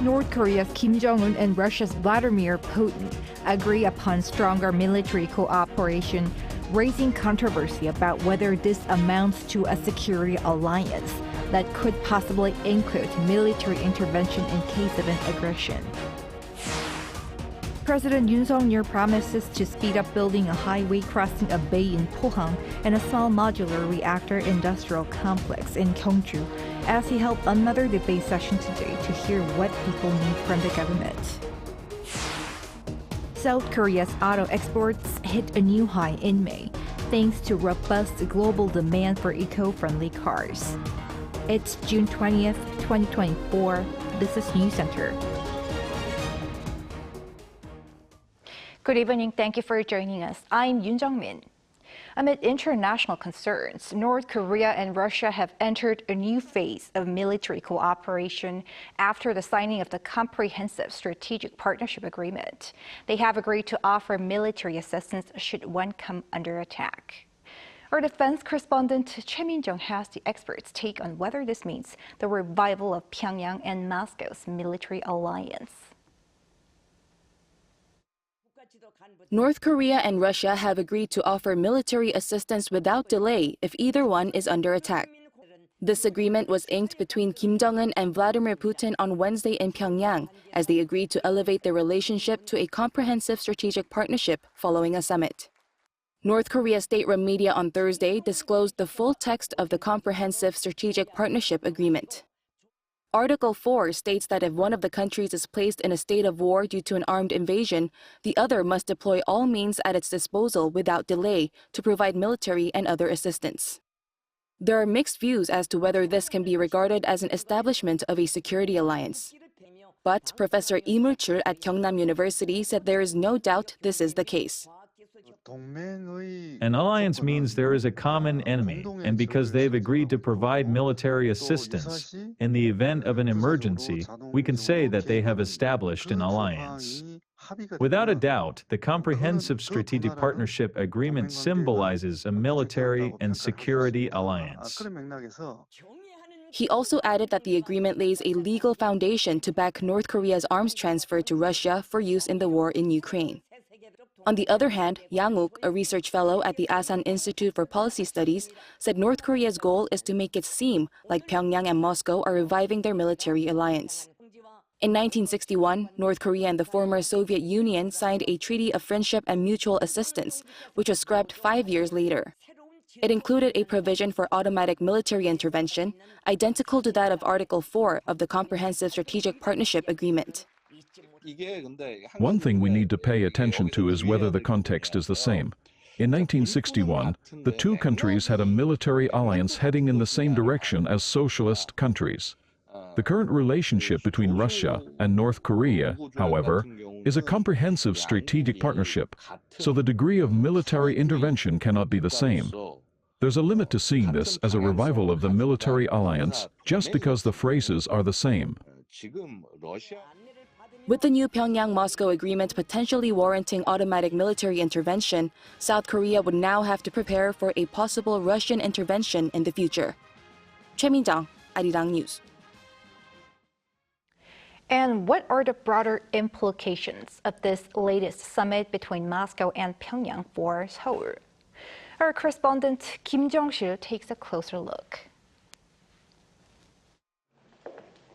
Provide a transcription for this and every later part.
North Korea's Kim Jong-un and Russia's Vladimir Putin agree upon stronger military cooperation, raising controversy about whether this amounts to a security alliance that could possibly include military intervention in case of an aggression. President Yoon promises to speed up building a highway crossing a bay in Pohang and a small modular reactor industrial complex in Gyeongju, as he held another debate session today to hear what people need from the government. South Korea's auto exports hit a new high in May, thanks to robust global demand for eco-friendly cars. It's June 20th, 2024. This is Newscenter. Good evening. Thank you for joining us. I'm Yoon Min. Amid international concerns, North Korea and Russia have entered a new phase of military cooperation after the signing of the Comprehensive Strategic Partnership Agreement. They have agreed to offer military assistance should one come under attack. Our defense correspondent Choi Min-jung has the experts' take on whether this means the revival of Pyongyang and Moscow's military alliance. North Korea and Russia have agreed to offer military assistance without delay if either one is under attack. This agreement was inked between Kim Jong-un and Vladimir Putin on Wednesday in Pyongyang, as they agreed to elevate their relationship to a comprehensive strategic partnership following a summit. North Korea state-run media on Thursday disclosed the full text of the Comprehensive Strategic Partnership Agreement. Article 4 states that if one of the countries is placed in a state of war due to an armed invasion, the other must deploy all means at its disposal without delay to provide military and other assistance. There are mixed views as to whether this can be regarded as an establishment of a security alliance. But Professor Lee Mul-chul at Gyeongnam University said there is no doubt this is the case. An alliance means there is a common enemy, and because they've agreed to provide military assistance in the event of an emergency, we can say that they have established an alliance. Without a doubt, the Comprehensive Strategic Partnership Agreement symbolizes a military and security alliance. He also added that the agreement lays a legal foundation to back North Korea's arms transfer to Russia for use in the war in Ukraine. On the other hand, Yang Uk, a research fellow at the Asan Institute for Policy Studies, said North Korea's goal is to make it seem like Pyongyang and Moscow are reviving their military alliance. In 1961, North Korea and the former Soviet Union signed a treaty of friendship and mutual assistance, which was scrapped 5 years later. It included a provision for automatic military intervention, identical to that of Article 4 of the Comprehensive Strategic Partnership Agreement. One thing we need to pay attention to is whether the context is the same. In 1961, the two countries had a military alliance heading in the same direction as socialist countries. The current relationship between Russia and North Korea, however, is a comprehensive strategic partnership, so the degree of military intervention cannot be the same. There's a limit to seeing this as a revival of the military alliance just because the phrases are the same. With the new Pyongyang-Moscow agreement potentially warranting automatic military intervention, South Korea would now have to prepare for a possible Russian intervention in the future. Choi Min-jung, Arirang News. And what are the broader implications of this latest summit between Moscow and Pyongyang for Seoul? Our correspondent Kim Jong-sil takes a closer look.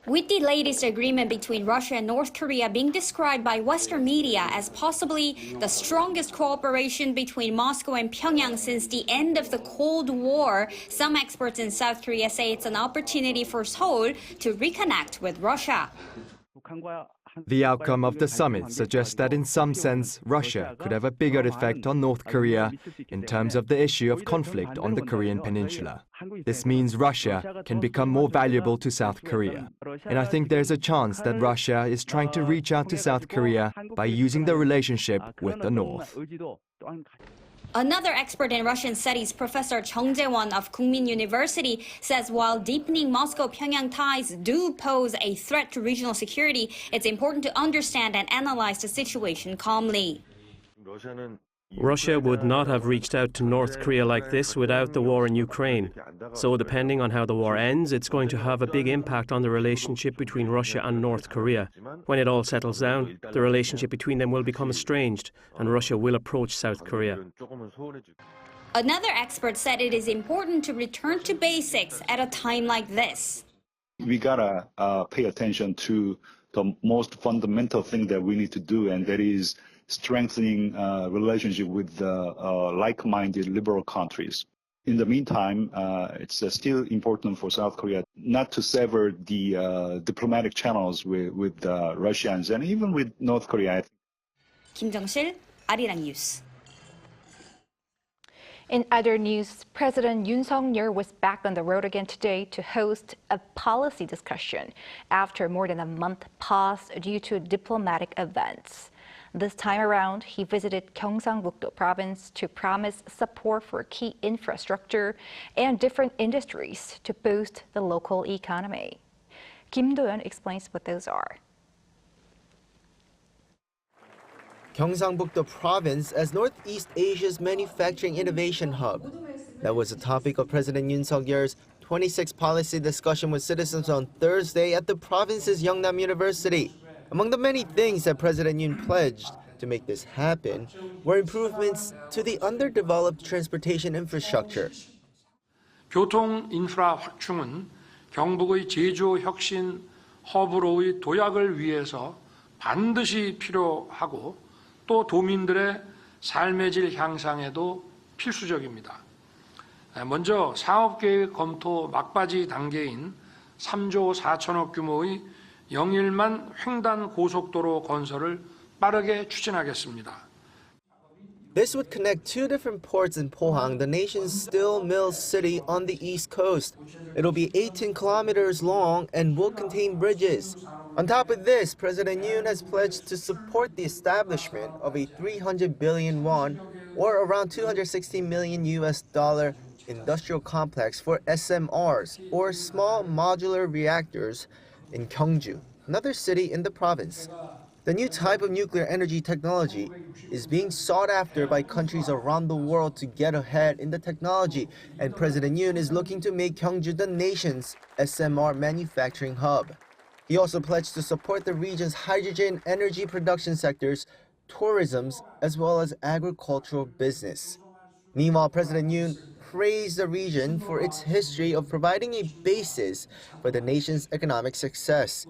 With the latest agreement between Russia and North Korea being described by Western media as possibly the strongest cooperation between Moscow and Pyongyang since the end of the Cold War, some experts in South Korea say it's an opportunity for Seoul to reconnect with Russia. The outcome of the summit suggests that in some sense, Russia could have a bigger effect on North Korea in terms of the issue of conflict on the Korean peninsula. This means Russia can become more valuable to South Korea. And I think there's a chance that Russia is trying to reach out to South Korea by using the relationship with the North. Another expert in Russian studies, Professor Chung Jae-won of Kookmin University, says while deepening Moscow-Pyongyang ties do pose a threat to regional security, it's important to understand and analyze the situation calmly. Russia would not have reached out to North Korea like this without the war in Ukraine. So depending on how the war ends, it's going to have a big impact on the relationship between Russia and North Korea. When it all settles down, the relationship between them will become estranged, and Russia will approach South Korea. Another expert said it is important to return to basics at a time like this. We gotta pay attention to the most fundamental thing that we need to do, and that is strengthening relationship with like-minded liberal countries. In the meantime, it's still important for South Korea not to sever the diplomatic channels with Russians and even with North Korea. 김정실, Arirang News. In other news, President Yoon Suk-yeol was back on the road again today to host a policy discussion after more than a month pause due to diplomatic events. This time around, he visited Gyeongsangbuk-do Province to promise support for key infrastructure and different industries to boost the local economy. Kim Do-yeon explains what those are. Gyeongsangbuk-do Province as Northeast Asia's manufacturing innovation hub. That was the topic of President Yoon Suk-yeol's 26th policy discussion with citizens on Thursday at the province's Yeongnam University. Among the many things that President Yoon pledged to make this happen were improvements to the underdeveloped transportation infrastructure. 교통 인프라 확충은 경북의 제주 혁신 허브로의 도약을 위해서 반드시 필요하고 또 도민들의 삶의 질 향상에도 필수적입니다. 먼저 사업계획 검토 막바지 단계인 3조 4천억 규모의 영일만 횡단 고속도로 건설을 빠르게 추진하겠습니다. This would connect two different ports in Pohang, the nation's steel mill city on the east coast. It'll be 18 kilometers long and will contain bridges. On top of this, President Yoon has pledged to support the establishment of a 300 billion won, or around $260 million industrial complex for SMRs, or small modular reactors, in Gyeongju, another city in the province. The new type of nuclear energy technology is being sought after by countries around the world to get ahead in the technology, and President Yoon is looking to make Gyeongju the nation's SMR manufacturing hub. He also pledged to support the region's hydrogen energy production sectors, tourism, as well as agricultural business. Meanwhile, President Yoon praised the region for its history of providing a basis for the nation's economic success.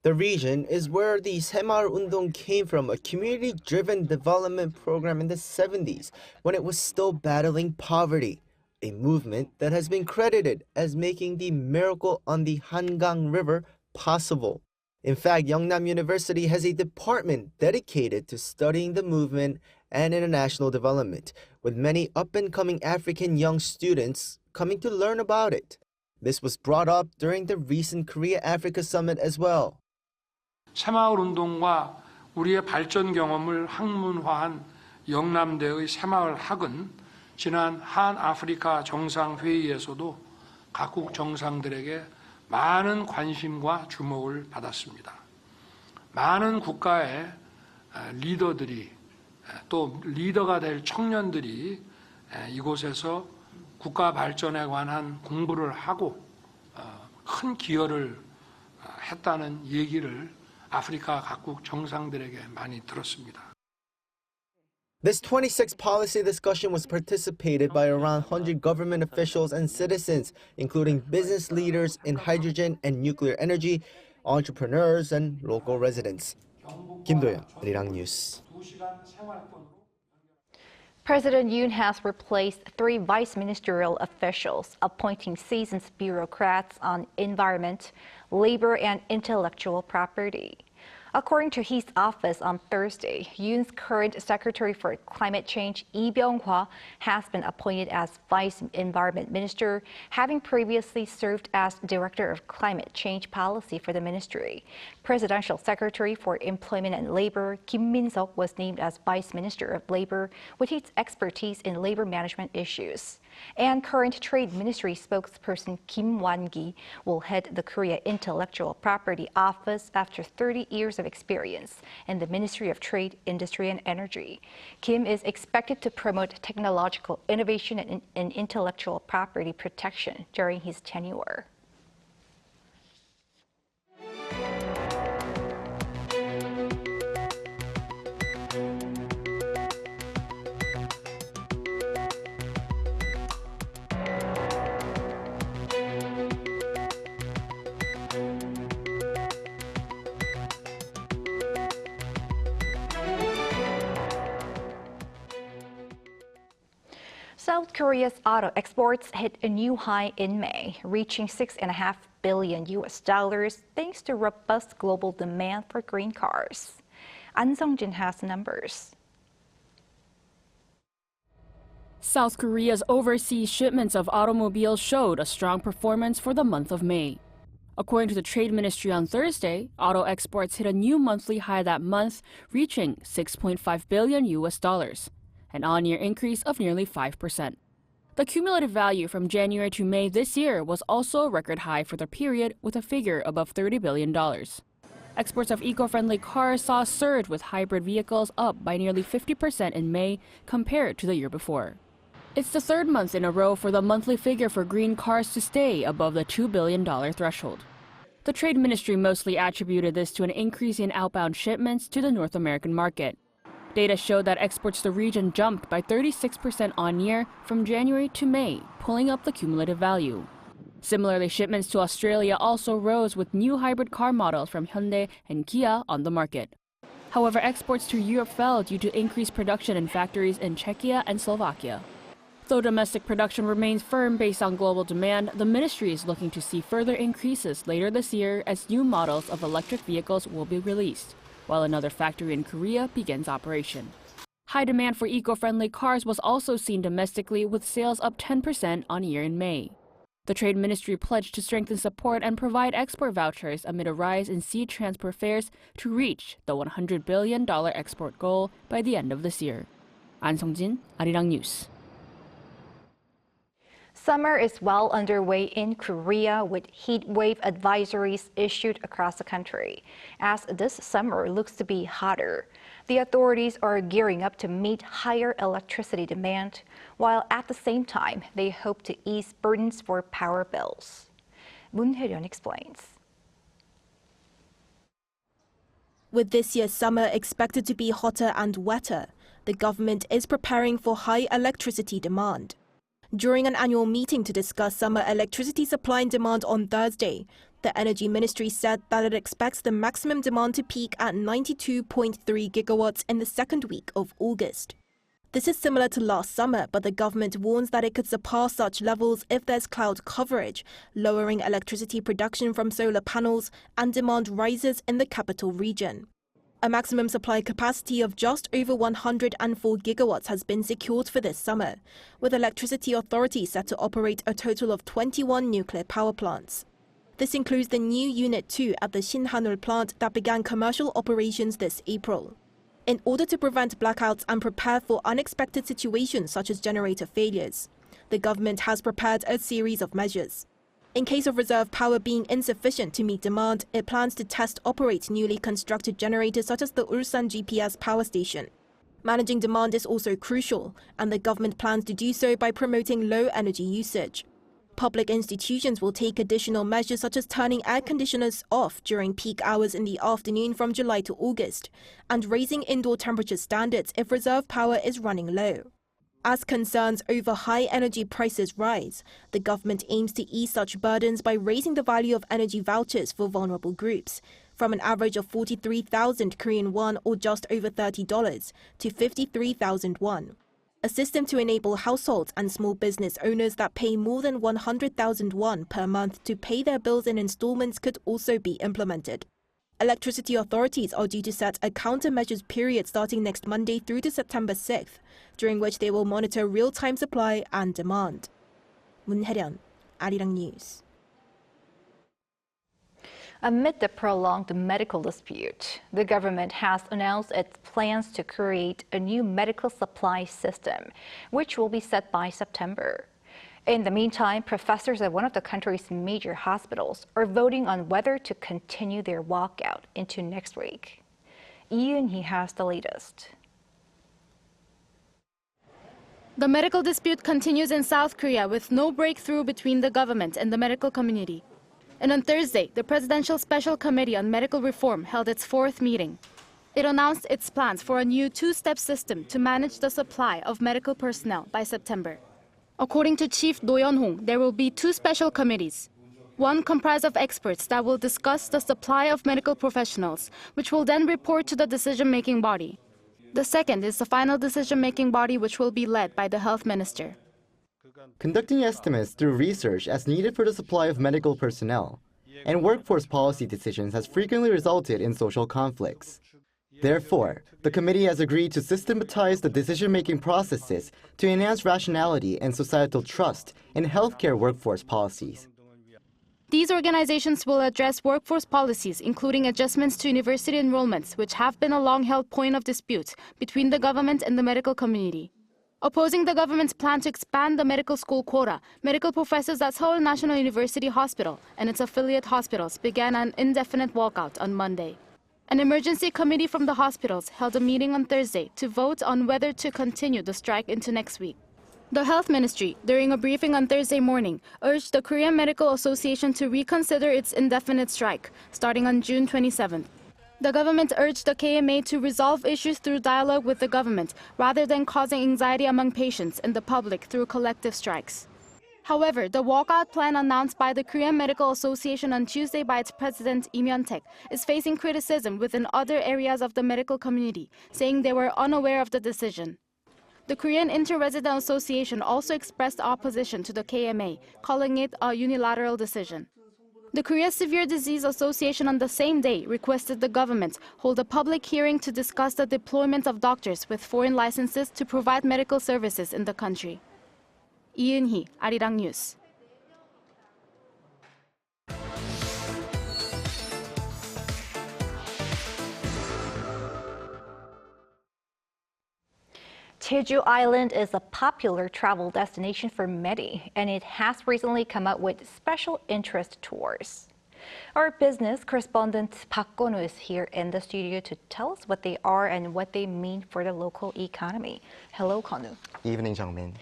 The region is where the Saemaeul Undong came from, a community-driven development program in the 70s when it was still battling poverty, a movement that has been credited as making the miracle on the Hangang River possible. In fact, Yeongnam University has a department dedicated to studying the movement and international development, with many up-and-coming African young students coming to learn about it. This was brought up during the recent Korea-Africa Summit as well. 새마을 운동과 우리의 발전 경험을 학문화한 영남대의 새마을 학은 지난 한아프리카 정상회의에서도 각국 정상들에게 많은 관심과 주목을 받았습니다. 많은 국가의 리더들이 또 리더가 될 청년들이 이곳에서 국가 발전에 관한 공부를 하고 큰 기여를 했다는 얘기를 아프리카 각국 정상들에게 많이 들었습니다. This 26th policy discussion was participated by around 100 government officials and citizens, including business leaders in hydrogen and nuclear energy, entrepreneurs, and local residents. Kim Do-yeon, Arirang News. President Yoon has replaced 3 vice ministerial officials, appointing seasoned bureaucrats on environment, labor, and intellectual property. According to his office on Thursday, Yoon's current Secretary for Climate Change, Lee Byung-hwa, has been appointed as Vice Environment Minister, having previously served as Director of Climate Change Policy for the ministry. Presidential Secretary for Employment and Labor, Kim Min-seok, was named as Vice Minister of Labor with his expertise in labor management issues. And current Trade Ministry spokesperson Kim Wan-gi will head the Korea Intellectual Property Office after 30 years of experience in the Ministry of Trade, Industry and Energy. Kim is expected to promote technological innovation and intellectual property protection during his tenure. South Korea's auto exports hit a new high in May, reaching $6.5 billion thanks to robust global demand for green cars. An Sung-jin has numbers. South Korea's overseas shipments of automobiles showed a strong performance for the month of May. According to the Trade Ministry on Thursday, auto exports hit a new monthly high that month, reaching $6.5 billion. An on-year increase of nearly 5%. The cumulative value from January to May this year was also a record high for the period, with a figure above $30 billion. Exports of eco-friendly cars saw a surge, with hybrid vehicles up by nearly 50% in May compared to the year before. It's the third month in a row for the monthly figure for green cars to stay above the $2 billion threshold. The Trade Ministry mostly attributed this to an increase in outbound shipments to the North American market. Data showed that exports to the region jumped by 36% on-year from January to May, pulling up the cumulative value. Similarly, shipments to Australia also rose, with new hybrid car models from Hyundai and Kia on the market. However, exports to Europe fell due to increased production in factories in Czechia and Slovakia. Though domestic production remains firm based on global demand, the ministry is looking to see further increases later this year as new models of electric vehicles will be released, while another factory in Korea begins operation. High demand for eco-friendly cars was also seen domestically, with sales up 10% on-year in May. The Trade Ministry pledged to strengthen support and provide export vouchers amid a rise in sea transport fares to reach the $100 billion export goal by the end of this year. An Sung-jin, Arirang News. Summer is well underway in Korea, with heat wave advisories issued across the country. As this summer looks to be hotter, the authorities are gearing up to meet higher electricity demand, while at the same time they hope to ease burdens for power bills. Moon Hye-ryun explains. With this year's summer expected to be hotter and wetter, the government is preparing for high electricity demand. During an annual meeting to discuss summer electricity supply and demand on Thursday, the Energy Ministry said that it expects the maximum demand to peak at 92.3 gigawatts in the second week of August. This is similar to last summer, but the government warns that it could surpass such levels if there's cloud coverage, lowering electricity production from solar panels, and demand rises in the capital region. A maximum supply capacity of just over 104 gigawatts has been secured for this summer, with electricity authorities set to operate a total of 21 nuclear power plants. This includes the new Unit 2 at the Shinhanul plant that began commercial operations this April. In order to prevent blackouts and prepare for unexpected situations such as generator failures, the government has prepared a series of measures. In case of reserve power being insufficient to meet demand, it plans to test-operate newly constructed generators such as the Ulsan GPS power station. Managing demand is also crucial, and the government plans to do so by promoting low energy usage. Public institutions will take additional measures such as turning air conditioners off during peak hours in the afternoon from July to August, and raising indoor temperature standards if reserve power is running low. As concerns over high energy prices rise, the government aims to ease such burdens by raising the value of energy vouchers for vulnerable groups from an average of 43,000 Korean won, or just over $30, to 53,000 won. A system to enable households and small business owners that pay more than 100,000 won per month to pay their bills in installments could also be implemented. Electricity authorities are due to set a countermeasures period starting next Monday through to September 6th, during which they will monitor real-time supply and demand. Moon Hye-ryun, Arirang News. Amid the prolonged medical dispute, the government has announced its plans to create a new medical supply system, which will be set by September. In the meantime, professors at one of the country's major hospitals are voting on whether to continue their walkout into next week. Yoon has the latest. The medical dispute continues in South Korea with no breakthrough between the government and the medical community. And on Thursday, the Presidential Special Committee on Medical Reform held its fourth meeting. It announced its plans for a new two-step system to manage the supply of medical personnel by September. According to Chief Do Yeon-hong, there will be two special committees. One comprised of experts that will discuss the supply of medical professionals, which will then report to the decision-making body. The second is the final decision-making body, which will be led by the health minister. Conducting estimates through research as needed for the supply of medical personnel and workforce policy decisions has frequently resulted in social conflicts. Therefore, the committee has agreed to systematize the decision-making processes to enhance rationality and societal trust in healthcare workforce policies. These organizations will address workforce policies, including adjustments to university enrollments, which have been a long-held point of dispute between the government and the medical community. Opposing the government's plan to expand the medical school quota, medical professors at Seoul National University Hospital and its affiliate hospitals began an indefinite walkout on Monday. An emergency committee from the hospitals held a meeting on Thursday to vote on whether to continue the strike into next week. The Health Ministry, during a briefing on Thursday morning, urged the Korean Medical Association to reconsider its indefinite strike, starting on June 27th. The government urged the KMA to resolve issues through dialogue with the government, rather than causing anxiety among patients and the public through collective strikes. However, the walkout plan announced by the Korean Medical Association on Tuesday by its president, Lee Myung-taek, is facing criticism within other areas of the medical community, saying they were unaware of the decision. The Korean Inter-Resident Association also expressed opposition to the KMA, calling it a unilateral decision. The Korea Severe Disease Association on the same day requested the government hold a public hearing to discuss the deployment of doctors with foreign licenses to provide medical services in the country. Yoon, Arirang News. Jeju Island is a popular travel destination for many, and it has recently come up with special interest tours. Our business correspondent Park Kwon-woo is here in the studio to tell us what they are and what they mean for the local economy. Hello, Kwon-woo. Evening, Jungmin.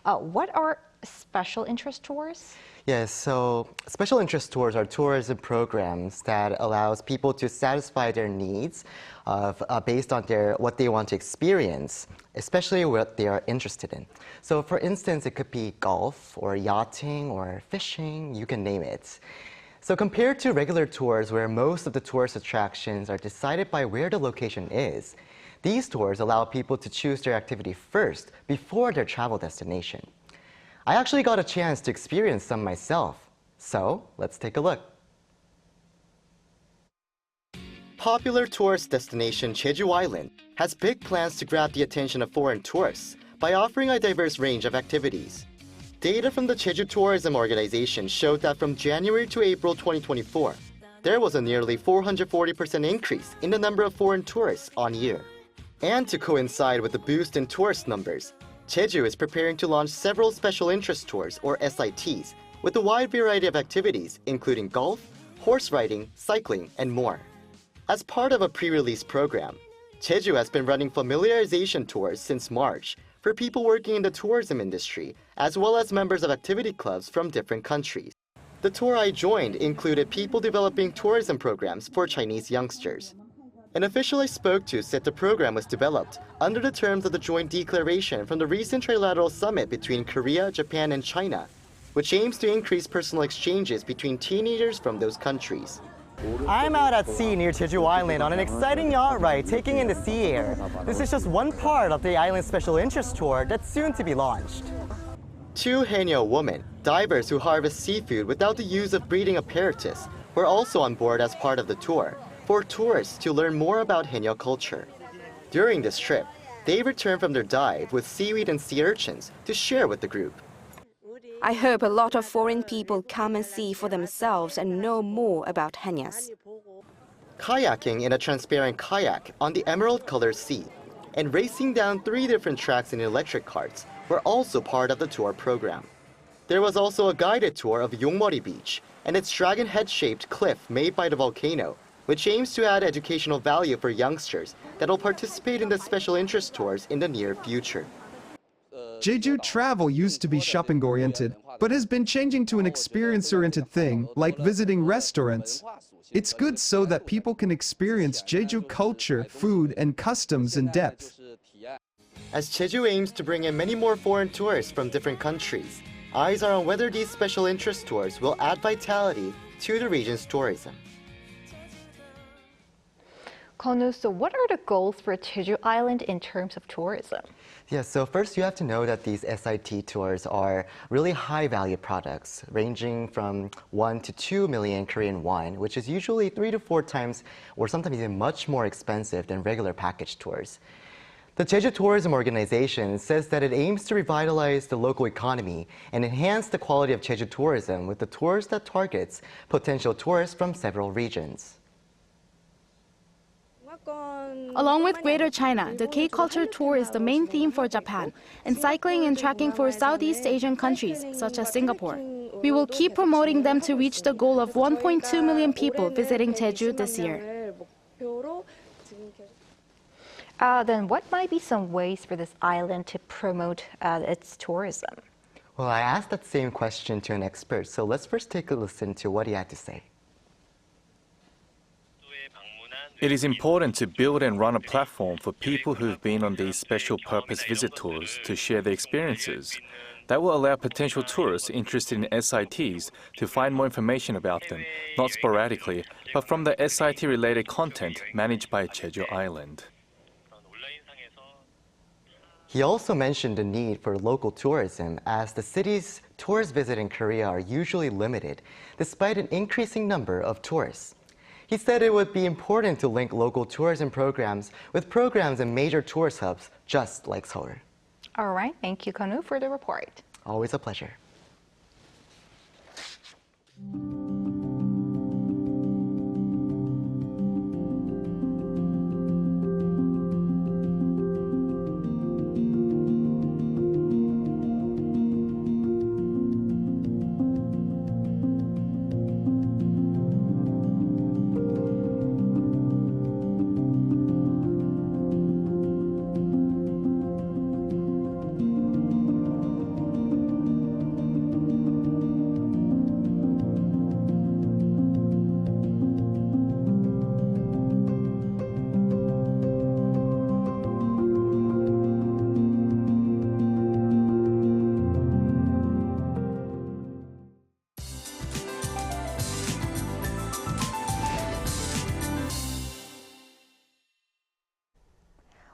What are special interest tours? Yes, so special interest tours are tourism programs that allows people to satisfy their needs based on what they want to experience, especially what they are interested in. So for instance, it could be golf or yachting or fishing, you can name it. So compared to regular tours where most of the tourist attractions are decided by where the location is, these tours allow people to choose their activity first before their travel destination. I actually got a chance to experience some myself, so let's take a look. Popular tourist destination Jeju Island has big plans to grab the attention of foreign tourists by offering a diverse range of activities. Data from the Jeju Tourism Organization showed that from January to April 2024, there was a nearly 440% increase in the number of foreign tourists on year. And to coincide with the boost in tourist numbers, Jeju is preparing to launch several special interest tours, or SITs, with a wide variety of activities, including golf, horse riding, cycling, and more. As part of a pre-release program, Jeju has been running familiarization tours since March for people working in the tourism industry, as well as members of activity clubs from different countries. The tour I joined included people developing tourism programs for Chinese youngsters. An official I spoke to said the program was developed under the terms of the joint declaration from the recent trilateral summit between Korea, Japan, and China, which aims to increase personal exchanges between teenagers from those countries. I'm out at sea near Jeju Island on an exciting yacht ride taking in the sea air. This is just one part of the island's special interest tour that's soon to be launched. Two Haenyeo women, divers who harvest seafood without the use of breeding apparatus, were also on board as part of the tour for tourists to learn more about Haenyeo culture. During this trip, they returned from their dive with seaweed and sea urchins to share with the group. I hope a lot of foreign people come and see for themselves and know more about Haenyos. Kayaking in a transparent kayak on the emerald-colored sea and racing down 3 different tracks in electric carts were also part of the tour program. There was also a guided tour of Yongmori Beach and its dragon head-shaped cliff made by the volcano, which aims to add educational value for youngsters that will participate in the special interest tours in the near future. Jeju travel used to be shopping-oriented, but has been changing to an experience-oriented thing, like visiting restaurants. It's good so that people can experience Jeju culture, food, and customs in depth. As Jeju aims to bring in many more foreign tourists from different countries, eyes are on whether these special interest tours will add vitality to the region's tourism. Konu, so what are the goals for Jeju Island in terms of tourism? Yeah, so first you have to know that these SIT tours are really high-value products, ranging from 1 to 2 million Korean won, which is usually 3 to 4 times or sometimes even much more expensive than regular package tours. The Jeju Tourism Organization says that it aims to revitalize the local economy and enhance the quality of Jeju tourism with the tours that targets potential tourists from several regions. Along with Greater China, the K-Culture Tour is the main theme for Japan, and cycling and trekking for Southeast Asian countries, such as Singapore. We will keep promoting them to reach the goal of 1.2 million people visiting Jeju this year. Then what might be some ways for this island to promote its tourism? Well, I asked that same question to an expert, so let's first take a listen to what he had to say. It is important to build and run a platform for people who've been on these special purpose visit tours to share their experiences. That will allow potential tourists interested in SITs to find more information about them, not sporadically, but from the SIT-related content managed by Jeju Island. He also mentioned the need for local tourism, as the city's tourist visits in Korea are usually limited, despite an increasing number of tourists. He said it would be important to link local tourism programs with programs in major tourist hubs, just like Seoul. All right, thank you, Konu, for the report. Always a pleasure.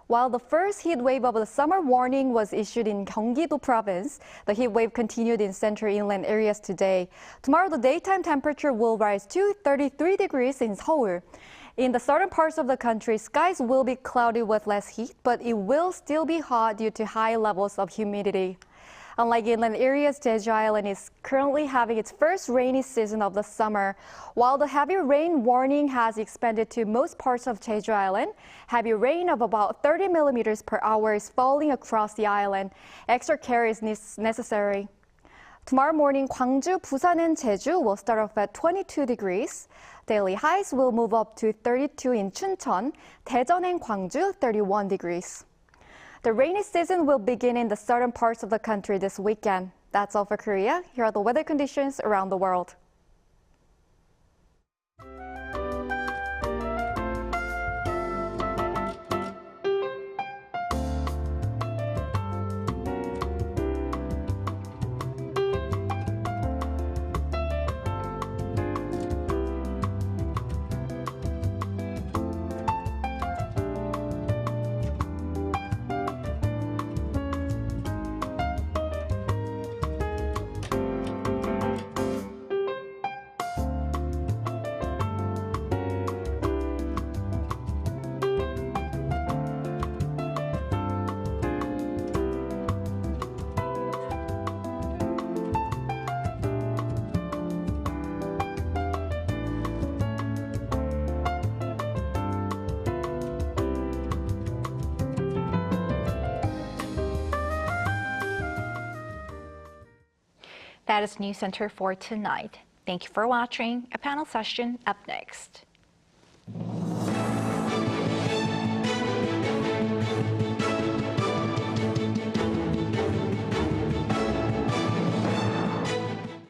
While the first heat wave of the summer warning was issued in Gyeongsangbuk-do Province, the heat wave continued in central inland areas today. Tomorrow, the daytime temperature will rise to 33 degrees in Seoul. In the southern parts of the country, skies will be cloudy with less heat, but it will still be hot due to high levels of humidity. Unlike inland areas, Jeju Island is currently having its first rainy season of the summer. While the heavy rain warning has expanded to most parts of Jeju Island, heavy rain of about 30 millimeters per hour is falling across the island. Extra care is necessary. Tomorrow morning, Gwangju, Busan, and Jeju will start off at 22 degrees. Daily highs will move up to 32 in Chuncheon, Daejeon and Gwangju, 31 degrees. The rainy season will begin in the southern parts of the country this weekend. That's all for Korea. Here are the weather conditions around the world. That is Newscenter for tonight. Thank you for watching. A panel session up next.